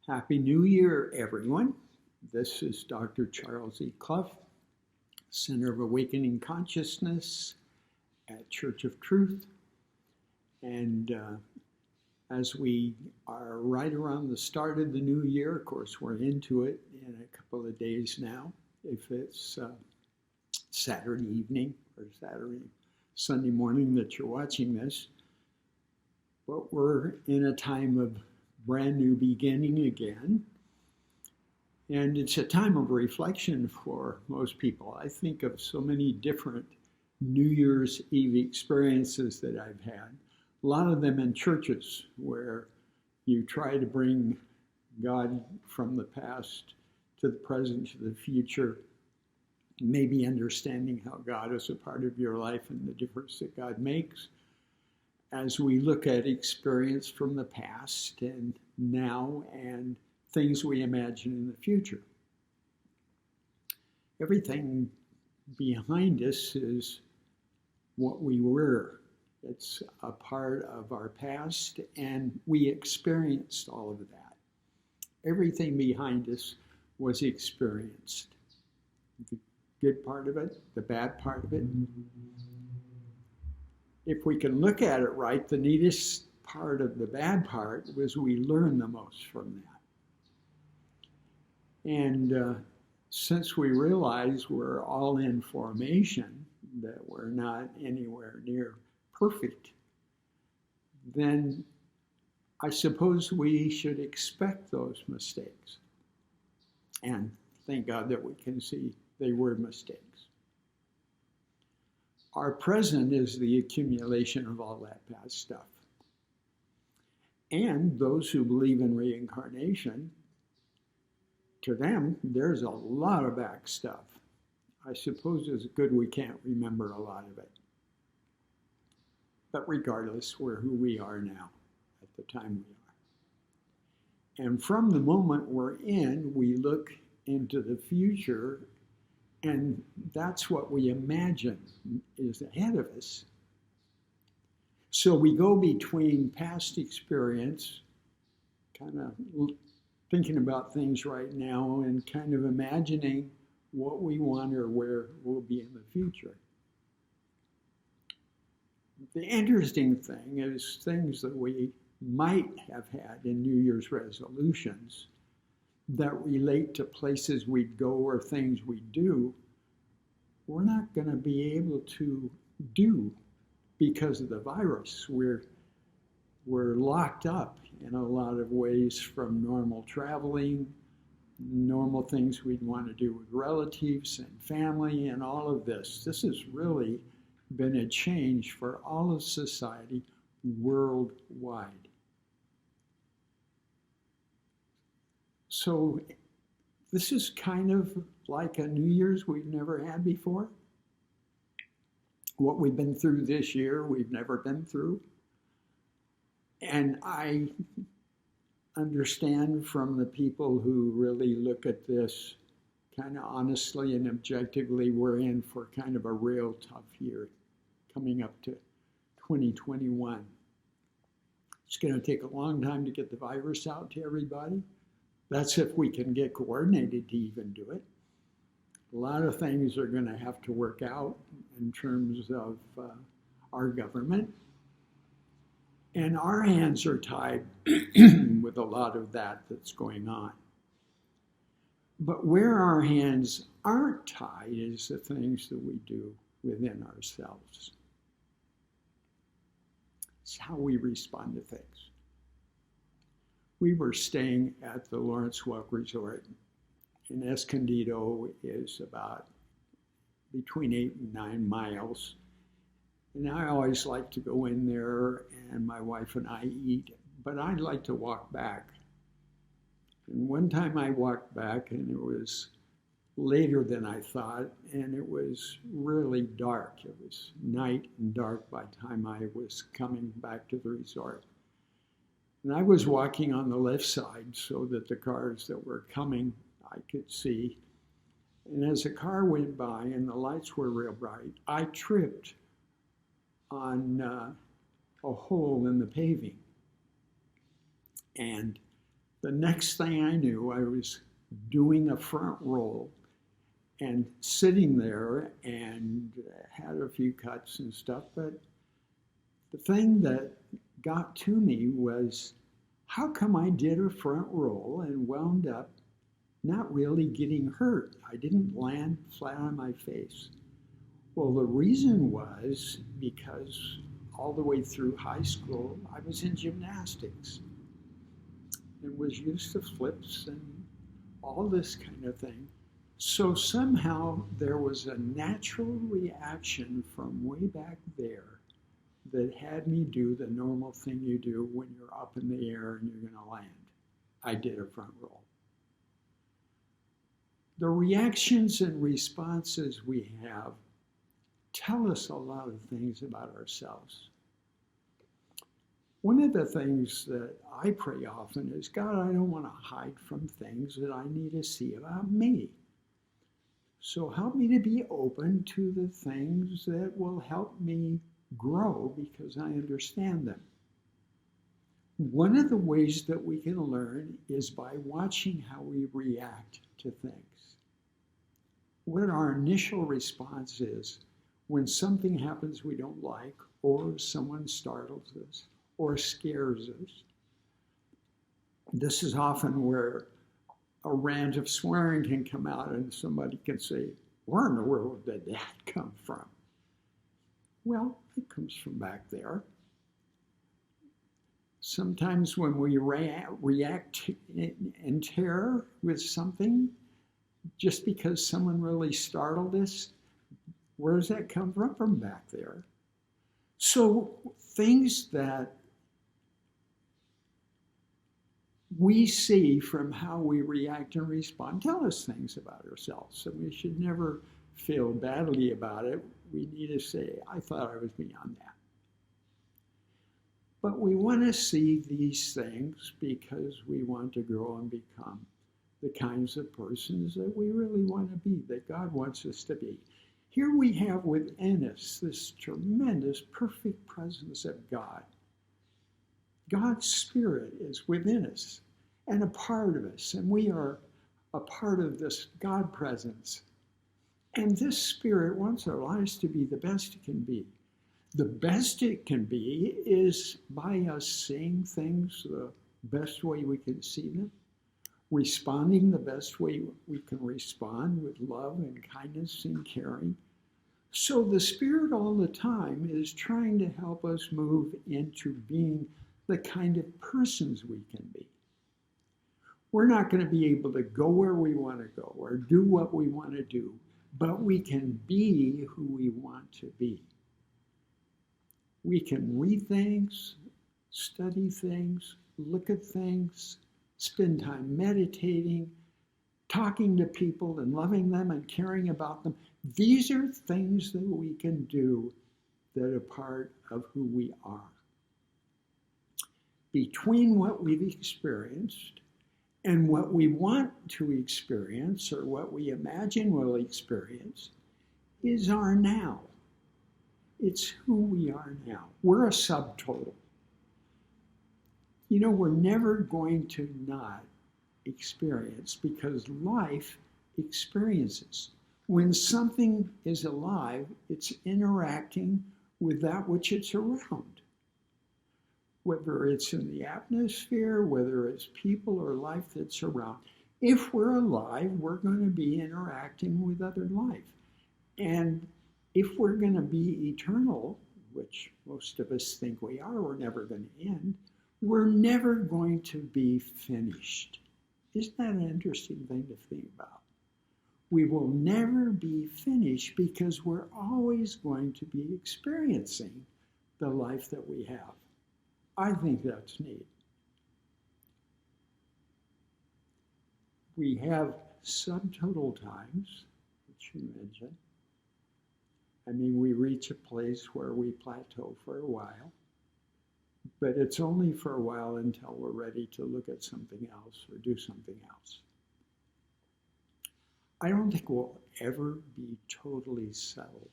Happy New Year, everyone. This is Dr. Charles E. Clough, Center of Awakening Consciousness at Church of Truth. And as we are right around the start of the new year, of course, we're into it in a couple of days now. If it's Saturday evening or Sunday morning that you're watching this. But we're in a time of brand new beginning again. And it's a time of reflection for most people. I think of so many different New Year's Eve experiences that I've had. A lot of them in churches where you try to bring God from the past to the present to the future, maybe understanding how God is a part of your life and the difference that God makes. As we look at experience from the past and now and things we imagine in the future. Everything behind us is what we were. It's a part of our past, and we experienced all of that. Everything behind us was experienced. The good part of it, the bad part of it. If we can look at it right, the neatest part of the bad part was we learned the most from that. And since we realize we're all in formation, that we're not anywhere near perfect, then I suppose we should expect those mistakes. And thank God that we can see they were mistakes. Our present is the accumulation of all that past stuff. And those who believe in reincarnation, to them, there's a lot of back stuff. I suppose it's good we can't remember a lot of it. But regardless, we're who we are now at the time we are. And from the moment we're in, we look into the future, and that's what we imagine is ahead of us. So we go between past experience, kind of thinking about things right now and kind of imagining what we want or where we'll be in the future. The interesting thing is things that we might have had in New Year's resolutions that relate to places we'd go or things we do, we're not going to be able to do because of the virus. We're locked up in a lot of ways from normal traveling, normal things we'd want to do with relatives and family and all of this. This has really been a change for all of society worldwide. So this is kind of like a New Year's we've never had before. What we've been through this year, we've never been through. And I understand from the people who really look at this kind of honestly and objectively, we're in for kind of a real tough year coming up to 2021. It's going to take a long time to get the virus out to everybody. That's if we can get coordinated to even do it. A lot of things are going to have to work out in terms of our government. And our hands are tied with a lot of that that's going on. But where our hands aren't tied is the things that we do within ourselves. It's how we respond to things. We were staying at the Lawrence Welk Resort, and Escondido is about between 8 and 9 miles. And I always like to go in there, and my wife and I eat, but I like to walk back. And one time I walked back, and it was later than I thought, and it was really dark. It was night and dark by the time I was coming back to the resort. And I was walking on the left side so that the cars that were coming I could see. And as the car went by and the lights were real bright, I tripped on a hole in the paving. And The next thing I knew, I was doing a front roll and sitting there and had a few cuts and stuff. But the thing that got to me was, how come I did a front roll and wound up not really getting hurt? I didn't land flat on my face. Well, the reason was because all the way through high school, I was in gymnastics and was used to flips and all this kind of thing. So somehow there was a natural reaction from way back there that had me do the normal thing you do when you're up in the air and you're going to land. I did a front roll. The reactions and responses we have tell us a lot of things about ourselves. One of the things that I pray often is, God, I don't want to hide from things that I need to see about me. So help me to be open to the things that will help me grow because I understand them. One of the ways that we can learn is by watching how we react to things. What our initial response is when something happens we don't like, or someone startles us, or scares us. This is often where a rant of swearing can come out and somebody can say, where in the world did that come from? Well, it comes from back there. Sometimes when we react in terror with something, just because someone really startled us, where does that come from? From back there. So things that we see from how we react and respond tell us things about ourselves. And we should never feel badly about it. We need to say, I thought I was beyond that. But we want to see these things because we want to grow and become the kinds of persons that we really want to be, that God wants us to be. Here we have within us this tremendous, perfect presence of God. God's Spirit is within us and a part of us, and we are a part of this God presence. And this Spirit wants our lives to be the best it can be. The best it can be is by us seeing things the best way we can see them, responding the best way we can respond with love and kindness and caring. So the Spirit all the time is trying to help us move into being the kind of persons we can be. We're not going to be able to go where we want to go or do what we want to do, but we can be who we want to be. We can read things, study things, look at things, spend time meditating, talking to people and loving them and caring about them. These are things that we can do that are part of who we are. Between what we've experienced and what we want to experience or what we imagine we'll experience is our now. It's who we are now. We're a subtotal. You know, we're never going to not experience because life experiences. When something is alive, it's interacting with that which it's around. Whether it's in the atmosphere, whether it's people or life that's around. If we're alive, we're going to be interacting with other life. And if we're going to be eternal, which most of us think we are, we're never going to end, we're never going to be finished. Isn't that an interesting thing to think about? We will never be finished because we're always going to be experiencing the life that we have. I think that's neat. We have subtotal times, which you mentioned. I mean, we reach a place where we plateau for a while, but it's only for a while until we're ready to look at something else or do something else. I don't think we'll ever be totally settled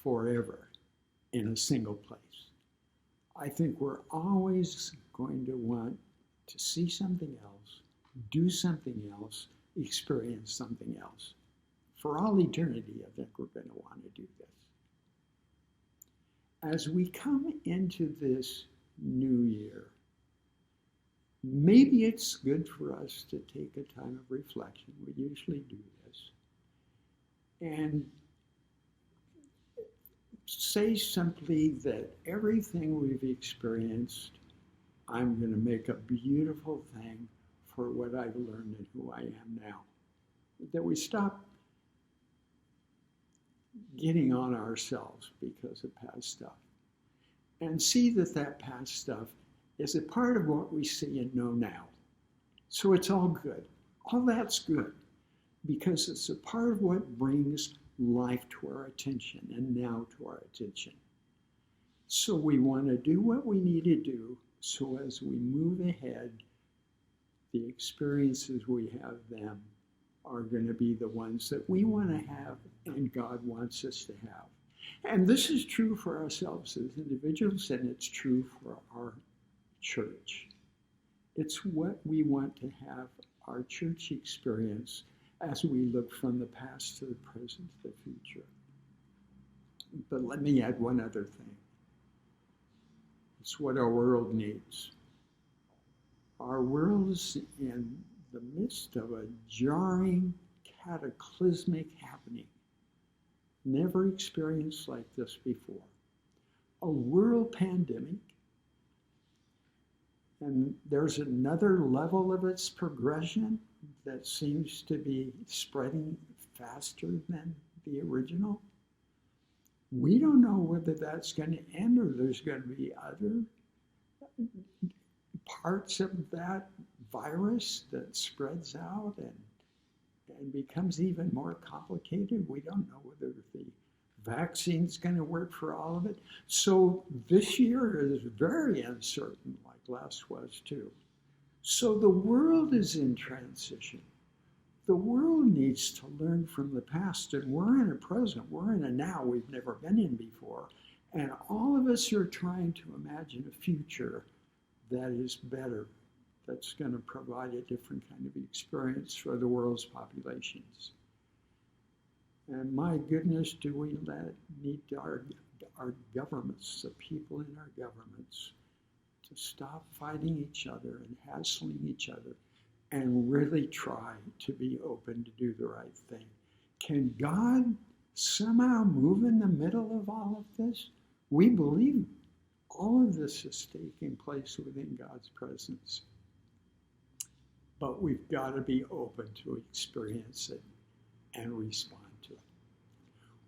forever in a single place. I think we're always going to want to see something else, do something else, experience something else. For all eternity, I think we're going to want to do this. As we come into this new year, maybe it's good for us to take a time of reflection. We usually do this. And say simply that everything we've experienced, I'm going to make a beautiful thing for what I've learned and who I am now. That we stop getting on ourselves because of past stuff. And see that that past stuff is a part of what we see and know now. So it's all good. All that's good because it's a part of what brings life to our attention and now to our attention. So we want to do what we need to do so as we move ahead, the experiences we have then are going to be the ones that we want to have and God wants us to have. And this is true for ourselves as individuals, and it's true for our church. It's what we want to have our church experience as we look from the past to the present to the future. But let me add one other thing. It's what our world needs. Our world is in the midst of a jarring, cataclysmic happening. Never experienced like this before. A world pandemic, and there's another level of its progression that seems to be spreading faster than the original. We don't know whether that's going to end or there's going to be other parts of that virus that spreads out and becomes even more complicated. We don't know whether the vaccine's going to work for all of it. So this year is very uncertain, like last was too. So the world is in transition. The world needs to learn from the past, and we're in a present, we're in a now we've never been in before. And all of us are trying to imagine a future that is better, that's going to provide a different kind of experience for the world's populations. And my goodness, do we need our governments, the people in our governments, to stop fighting each other and hassling each other and really try to be open to do the right thing. Can God somehow move in the middle of all of this? We believe all of this is taking place within God's presence. But we've got to be open to experience it and respond to it.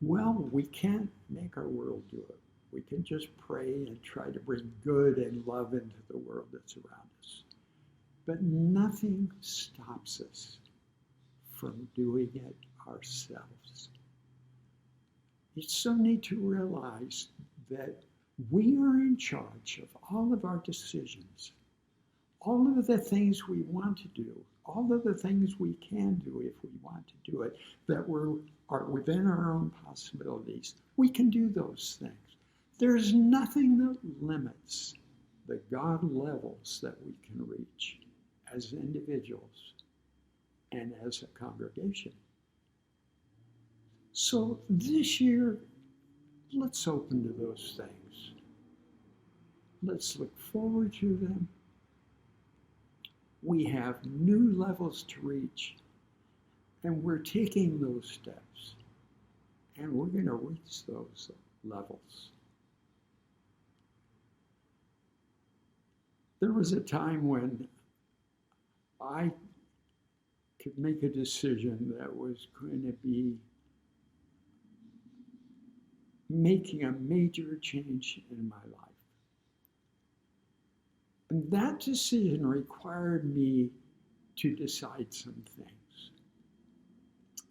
Well, we can't make our world do it. We can just pray and try to bring good and love into the world that's around us. But nothing stops us from doing it ourselves. You so need to realize that we are in charge of all of our decisions, all of the things we want to do, all of the things we can do if we want to do it, that are within our own possibilities. We can do those things. There's nothing that limits the God levels that we can reach as individuals and as a congregation. So this year, let's open to those things. Let's look forward to them. We have new levels to reach, and we're taking those steps, and we're going to reach those levels. There was a time when I could make a decision that was going to be making a major change in my life. And that decision required me to decide some things.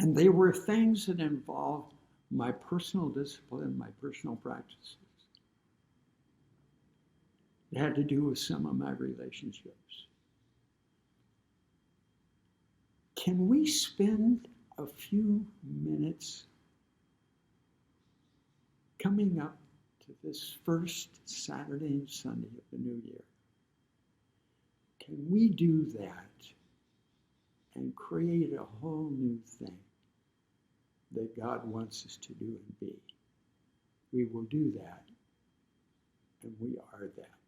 And they were things that involved my personal discipline, my personal practices. It had to do with some of my relationships. Can we spend a few minutes coming up to this first Saturday and Sunday of the new year? Can we do that and create a whole new thing that God wants us to do and be? We will do that, and we are that.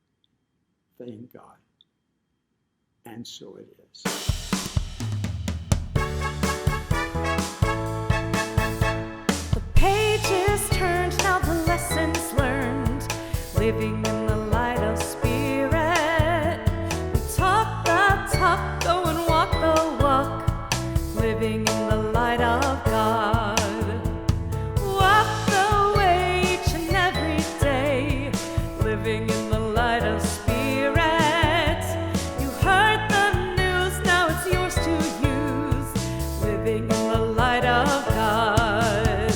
Thank God. And so it is. The pages turned, now the lessons learned, living in the light of Spirit. We talk the talk, go and walk the walk, living in the light of God. Walk the way each and every day, living in the light of Spirit. You heard the news, now it's yours to use, living in the light of God.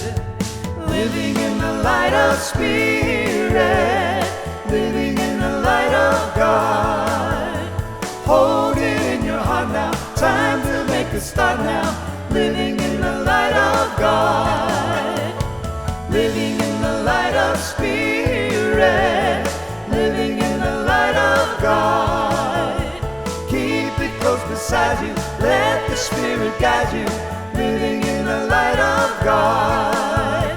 Living in the light of Spirit, living in the light of God. Hold it in your heart now, time to make a start now, living in the light of God. Living in the light of Spirit, living in the light of God. Keep it close beside you, let the Spirit guide you, living in the light of God.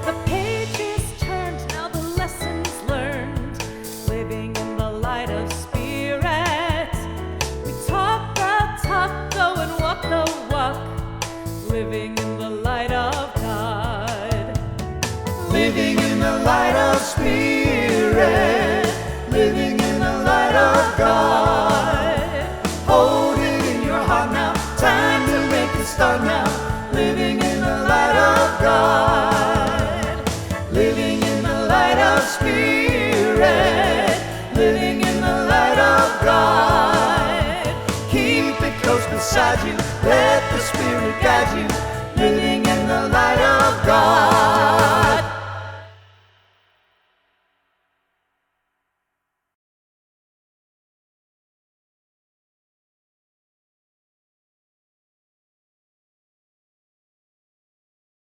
The pages turned, now the lessons learned, living in the light of Spirit. We talk the talk, go and walk the walk, living in the light of God. Living in the light of Spirit, living in the light of God. Hold it in your heart now, time to make it start now, living in the light of God. Living in the light of Spirit, living in the light of God. Keep it close beside you, let the Spirit guide you,